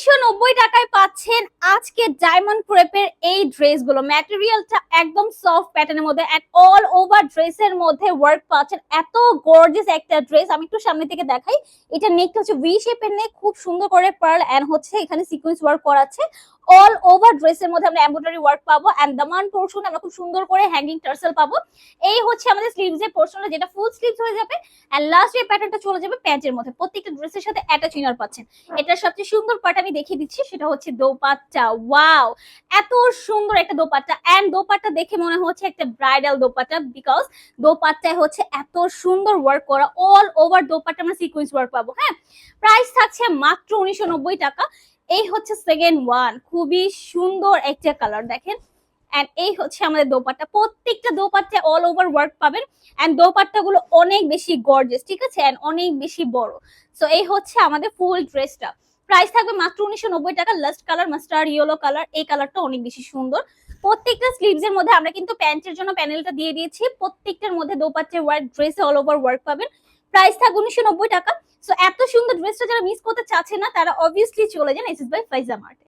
1990 টাকায় পাচ্ছেন আজকে ডায়মন্ড ক্রেপের এই ড্রেসগুলো। ম্যাটেরিয়ালটা একদম সফট প্যাটার্নের মধ্যে এন্ড অল ওভার ড্রেসের মধ্যে ওয়ার্ক পাচ্ছেন। এত গর্জিয়াস একটা ড্রেস, আমি একটু সামনে থেকে দেখাই। এটা নেকটা হচ্ছে ভি শেপের নেক, খুব সুন্দর করে পার্ল এন্ড হচ্ছে এখানে সিকোয়েন্স ওয়ার্ক করা আছে। অল ওভার ড্রেসের মধ্যে আমরা এমব্রয়ডারি ওয়ার্ক পাবো এন্ড দামান পোরশন আমরা খুব সুন্দর করে হ্যাঙ্গিং টার্সেল পাবো। এই হচ্ছে আমাদের স্লিভস এর পোরশনটা, যেটা ফুল স্লিভস হয়ে যাবে এন্ড লাস্ট এই প্যাটার্নটা চলে যাবে প্যান্টের মধ্যে। প্রত্যেকটা ড্রেসের সাথে অ্যাটাচ ইনার পাচ্ছেন। এটার সবচেয়ে সুন্দর পার্ট আমি দেখিয়ে দিচ্ছি, সেটা হচ্ছে দোপাট্টা। ওয়াও, এত সুন্দর একটা দোপাট্টা এন্ড দোপাট্টা দেখে মনে হচ্ছে একটা ব্রাইডাল দোপাট্টা, বিকজ দোপাট্টায় হচ্ছে এত সুন্দর ওয়ার্ক করা। অল ওভার দোপাট্টা আমরা সিকোয়েন্স ওয়ার্ক পাবো। হ্যাঁ, প্রাইস থাকছে মাত্র 1990 টাকা। এই হচ্ছে সেকেন্ড ওয়ান, খুবই সুন্দর একটা কালার দেখেন। এন্ড এই হচ্ছে আমাদের দোপাট্টা, প্রত্যেকটা দোপাট্টা অল ওভার ওয়ার্ক পাবেন এন্ড দোপাট্টা গুলো অনেক বেশি গর্জিয়াস, ঠিক আছে, এন্ড অনেক বেশি বড়। সো এই হচ্ছে আমাদের ফুল ড্রেসটা। প্রাইস থাকবে মাত্র 1990 টাকা। Last colour mustard yellow colour, এই কালারটা অনেক বেশি সুন্দর। প্রত্যেকটা স্লিভস এর মধ্যে আমরা কিন্তু প্যান্টের জন্য প্যানেলটা দিয়ে দিয়েছি। প্রত্যেকটার মধ্যে দোপাট্টার ওয়ার্ক, ড্রেসে অল ওভার ওয়ার্ক পাবেন। প্রাইস থাকবে 1990 টাকা। সো এত সুন্দর ড্রেসটা যারা মিস করতে চাচ্ছে না, তারা অবভিয়াসলি চলে যান এসএস বাই ফাইজা মার্টে।